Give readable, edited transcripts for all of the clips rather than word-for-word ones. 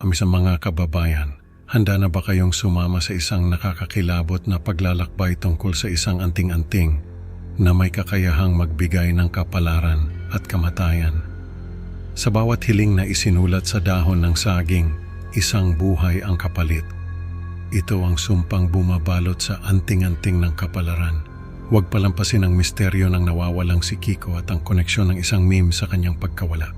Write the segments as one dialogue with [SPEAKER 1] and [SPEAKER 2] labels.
[SPEAKER 1] Sa mga kababayan, handa na ba kayong sumama sa isang nakakakilabot na paglalakbay tungkol sa isang anting-anting na may kakayahang magbigay ng kapalaran at kamatayan? Sa bawat hiling na isinulat sa dahon ng saging, isang buhay ang kapalit. Ito ang sumpang bumabalot sa anting-anting ng kapalaran. Huwag palampasin ang misteryo ng nawawalang si Kiko at ang koneksyon ng isang meme sa kanyang pagkawala.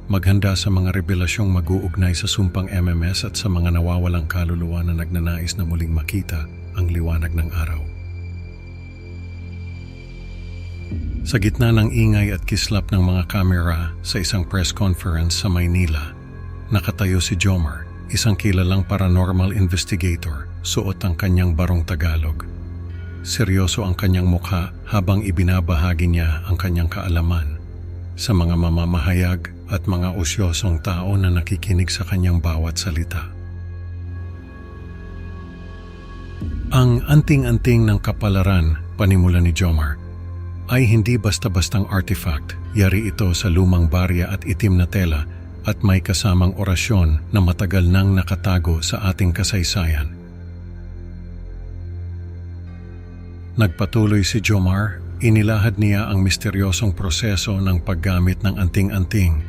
[SPEAKER 1] Maghanda sa mga revelasyong mag-uugnay sa sumpang MMS at sa mga nawawalang kaluluwa na nagnanais na muling makita ang liwanag ng araw. Sa gitna ng ingay at kislap ng mga kamera sa isang press conference sa Maynila, nakatayo si Jomar, isang kilalang paranormal investigator, suot ang kanyang barong Tagalog. Seryoso ang kanyang mukha habang ibinabahagi niya ang kanyang kaalaman sa mga mamamahayag at mga usyosong tao na nakikinig sa kanyang bawat salita. Ang anting-anting ng kapalaran, panimula ni Jomar, ay hindi basta-bastang artifact. Yari ito sa lumang barya at itim na tela at may kasamang orasyon na matagal nang nakatago sa ating kasaysayan. Nagpatuloy si Jomar, inilahad niya ang misteryosong proseso ng paggamit ng anting-anting.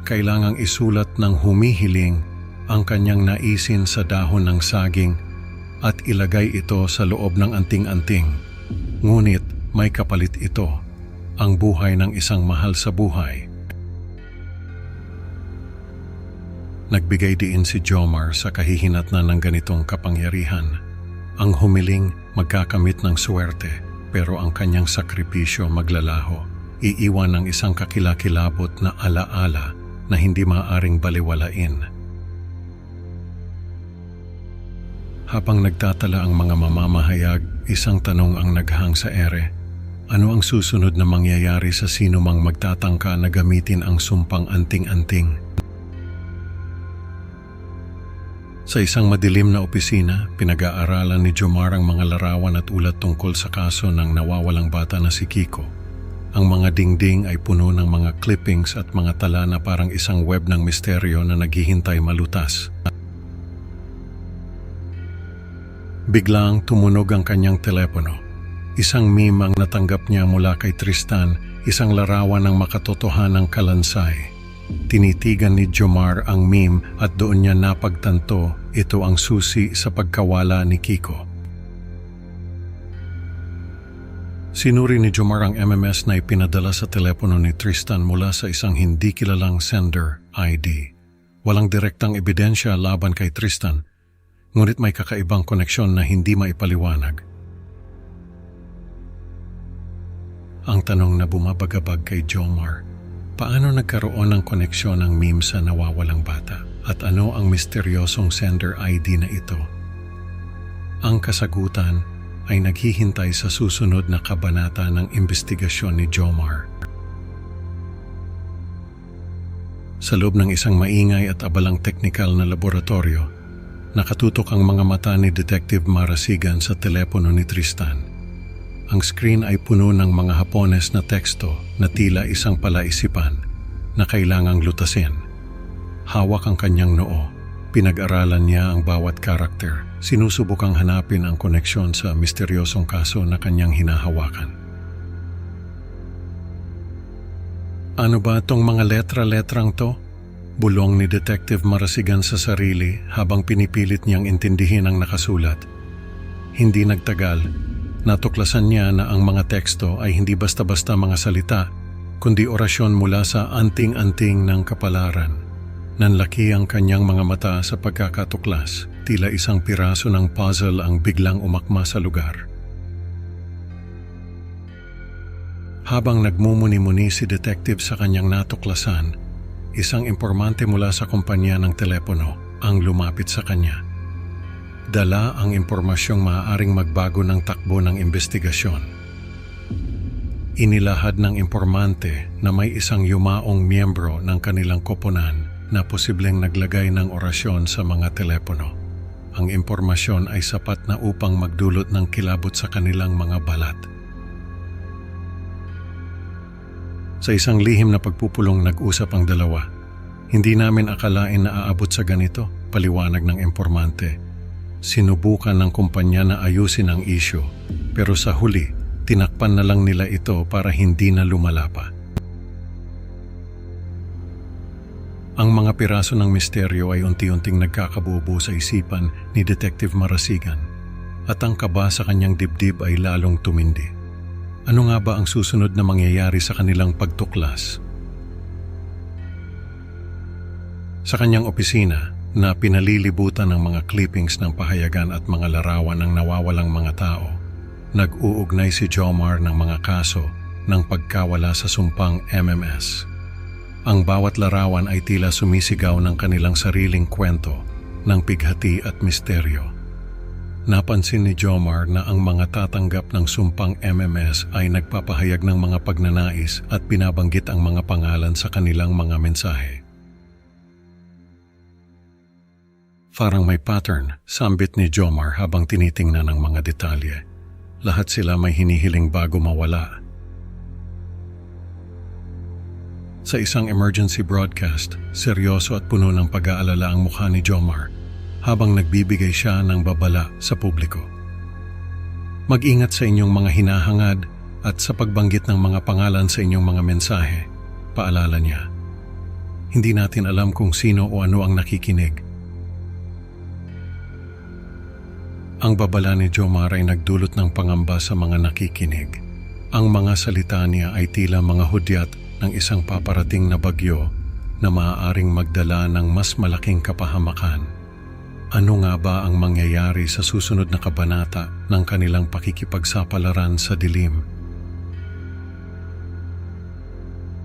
[SPEAKER 1] Kailangang isulat ng humihiling ang kanyang naisin sa dahon ng saging at ilagay ito sa loob ng anting-anting. Ngunit may kapalit ito, ang buhay ng isang mahal sa buhay. Nagbigay diin si Jomar sa kahihinatnan ng ganitong kapangyarihan. Ang humiling magkakamit ng swerte, pero ang kanyang sakripisyo maglalaho. Iiwan ng isang kakilakilabot na alaala na hindi maaaring baliwalain. Habang nagtatala ang mga mamamahayag, isang tanong ang naghang sa ere. Ano ang susunod na mangyayari sa sino mang magtatangka na gamitin ang sumpang anting-anting? Sa isang madilim na opisina, pinag-aaralan ni Jomar ang mga larawan at ulat tungkol sa kaso ng nawawalang bata na si Kiko. Ang mga dingding ay puno ng mga clippings at mga tala na parang isang web ng misteryo na naghihintay malutas. Biglang tumunog ang kanyang telepono. Isang meme ang natanggap niya mula kay Tristan, isang larawan ng makatotohanang kalansay. Tinitigan ni Jomar ang meme at doon niya napagtanto ito ang susi sa pagkawala ni Kiko. Sinuri ni Jomar ang MMS na ipinadala sa telepono ni Tristan mula sa isang hindi kilalang sender ID. Walang direktang ebidensya laban kay Tristan, ngunit may kakaibang koneksyon na hindi maipaliwanag. Ang tanong na bumabagabag kay Jomar, paano nagkaroon ng koneksyon ng meme sa nawawalang bata? At ano ang misteryosong sender ID na ito? Ang kasagutan ay naghihintay sa susunod na kabanata ng investigasyon ni Jomar. Sa loob ng isang maingay at abalang teknikal na laboratorio, nakatutok ang mga mata ni Detective Marasigan sa telepono ni Tristan. Ang screen ay puno ng mga Hapones na teksto na tila isang palaisipan na kailangang lutasin. Hawak ang kanyang noo. Pinag-aralan niya ang bawat karakter. Sinusubukang hanapin ang koneksyon sa misteryosong kaso na kanyang hinahawakan. Ano ba itong mga letra-letrang to? Bulong ni Detective Marasigan sa sarili habang pinipilit niyang intindihin ang nakasulat. Hindi nagtagal. Natuklasan niya na ang mga teksto ay hindi basta-basta mga salita, kundi orasyon mula sa anting-anting ng kapalaran. Nanlaki ang kanyang mga mata sa pagkakatuklas, tila isang piraso ng puzzle ang biglang umakma sa lugar. Habang nagmumuni-muni si detective sa kanyang natuklasan, isang impormante mula sa kumpanya ng telepono ang lumapit sa kanya. Dala ang impormasyong maaaring magbago ng takbo ng investigasyon. Inilahad ng impormante na may isang yumaong miyembro ng kanilang koponan na posibleng naglagay ng orasyon sa mga telepono. Ang impormasyon ay sapat na upang magdulot ng kilabot sa kanilang mga balat. Sa isang lihim na pagpupulong nag-usap ang dalawa. Hindi namin akalain na aabot sa ganito. paliwanag ng impormante. Sinubukan ng kumpanya na ayusin ang isyu, pero sa huli, tinakpan na lang nila ito para hindi na lumala pa. Ang mga piraso ng misteryo ay unti-unting nagkakabuo sa isipan ni Detective Marasigan at ang kaba sa kanyang dibdib ay lalong tumindi. Ano nga ba ang susunod na mangyayari sa kanilang pagtuklas? Sa kanyang opisina, na pinalilibutan ng mga clippings ng pahayagan at mga larawan ng nawawalang mga tao, nag-uugnay si Jomar ng mga kaso ng pagkawala sa sumpang MMS. Ang bawat larawan ay tila sumisigaw ng kanilang sariling kwento ng pighati at misteryo. Napansin ni Jomar na ang mga tatanggap ng sumpang MMS ay nagpapahayag ng mga pagnanais at binabanggit ang mga pangalan sa kanilang mga mensahe. Parang may pattern, sambit ni Jomar habang tinitingnan ang mga detalye. Lahat sila may hinihiling bago mawala. Sa isang emergency broadcast, seryoso at puno ng pag-aalala ang mukha ni Jomar habang nagbibigay siya ng babala sa publiko. Mag-ingat sa inyong mga hinahangad at sa pagbanggit ng mga pangalan sa inyong mga mensahe, paalala niya. Hindi natin alam kung sino o ano ang nakikinig. Ang babala ni Jomar ay nagdulot ng pangamba sa mga nakikinig. Ang mga salita niya ay tila mga hudyat ng isang paparating na bagyo na maaaring magdala ng mas malaking kapahamakan. Ano nga ba ang mangyayari sa susunod na kabanata ng kanilang pakikipagsapalaran sa dilim?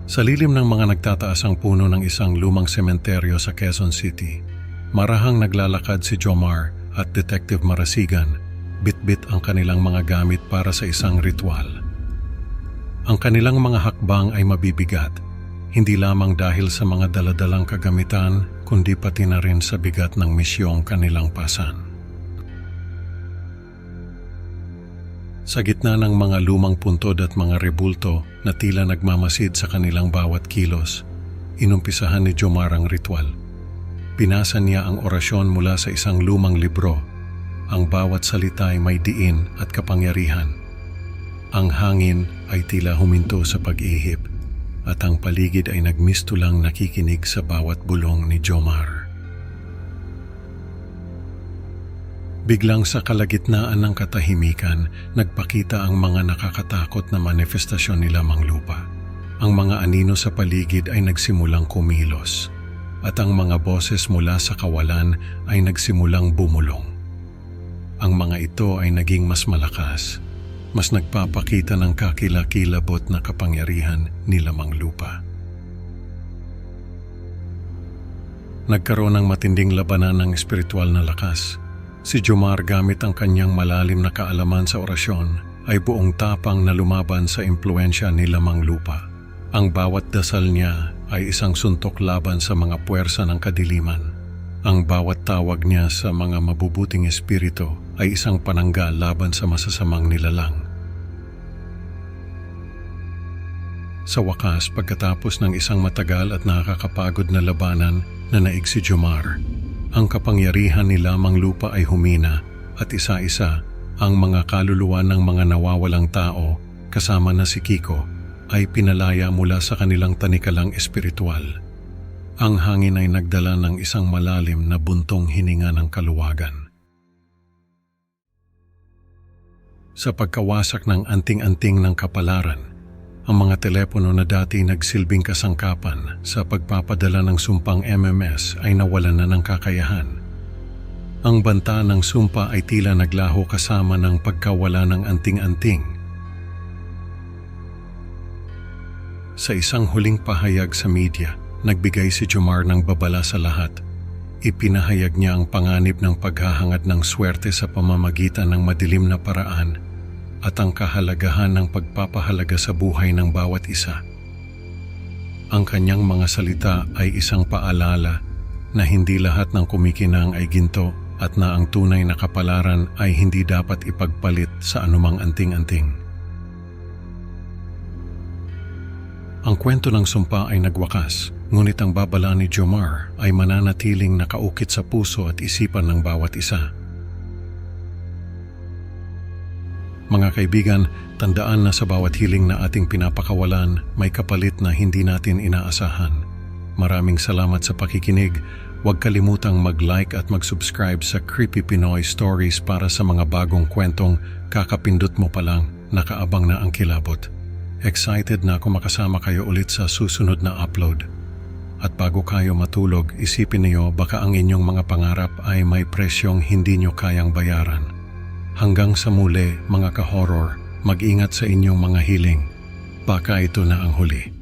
[SPEAKER 1] Sa lilim ng mga nagtataas ang puno ng isang lumang sementeryo sa Quezon City, marahang naglalakad si Jomar at Detective Marasigan, bit-bit ang kanilang mga gamit para sa isang ritual. Ang kanilang mga hakbang ay mabibigat, hindi lamang dahil sa mga daladalang kagamitan, kundi pati na rin sa bigat ng misyong kanilang pasan. Sa gitna ng mga lumang puntod at mga rebulto na tila nagmamasid sa kanilang bawat kilos, inumpisahan ni Jomar ang ritual. Binasa niya ang orasyon mula sa isang lumang libro. Ang bawat salita ay may diin at kapangyarihan. Ang hangin ay tila huminto sa pag-ihip at ang paligid ay nagmistulang nakikinig sa bawat bulong ni Jomar. Biglang sa kalagitnaan ng katahimikan, nagpakita ang mga nakakatakot na manifestasyon ni Lamang Lupa. Ang mga anino sa paligid ay nagsimulang kumilos at ang mga boses mula sa kawalan ay nagsimulang bumulong. Ang mga ito ay naging mas malakas, mas nagpapakita ng kakilakilabot na kapangyarihan ni Lamang Lupa. Nagkaroon ng matinding labanan ng espiritual na lakas. Si Jomar gamit ang kanyang malalim na kaalaman sa orasyon ay buong tapang na lumaban sa impluensya ni Lamang Lupa. Ang bawat dasal niya ay isang suntok laban sa mga puwersa ng kadiliman. Ang bawat tawag niya sa mga mabubuting espiritu ay isang panangga laban sa masasamang nilalang. Sa wakas, pagkatapos ng isang matagal at nakakapagod na labanan na naig si Jomar, ang kapangyarihan ni Lamang Lupa ay humina at isa-isa ang mga kaluluwa ng mga nawawalang tao kasama na si Kiko ay pinalaya mula sa kanilang tanikalang espiritual. Ang hangin ay nagdala ng isang malalim na buntong hininga ng kaluwagan. Sa pagkawasak ng anting-anting ng kapalaran, ang mga telepono na dati nagsilbing kasangkapan sa pagpapadala ng sumpang MMS ay nawalan na ng kakayahan. Ang banta ng sumpa ay tila naglaho kasama ng pagkawala ng anting-anting. Sa isang huling pahayag sa media, nagbigay si Jomar ng babala sa lahat. Ipinahayag niya ang panganib ng paghahangad ng swerte sa pamamagitan ng madilim na paraan at ang kahalagahan ng pagpapahalaga sa buhay ng bawat isa. Ang kanyang mga salita ay isang paalala na hindi lahat ng kumikinang ay ginto at na ang tunay na kapalaran ay hindi dapat ipagpalit sa anumang anting-anting. Ang kwento ng sumpa ay nagwakas, Ngunit ang babala ni Jomar ay mananatiling nakaukit sa puso at isipan ng bawat isa. Mga kaibigan, tandaan na sa bawat hiling na ating pinapakawalan, may kapalit na hindi natin inaasahan. Maraming salamat sa pakikinig. Huwag kalimutang mag-like at mag-subscribe sa Creepy Pinoy Stories para sa mga bagong kwentong kakapindot mo pa lang, nakaabang na ang kilabot. Excited na ako makasama kayo ulit sa susunod na upload. At bago kayo matulog, isipin niyo baka ang inyong mga pangarap ay may presyong hindi nyo kayang bayaran. Hanggang sa muli, mga ka-horror, mag-ingat sa inyong mga hiling. Baka ito na ang huli.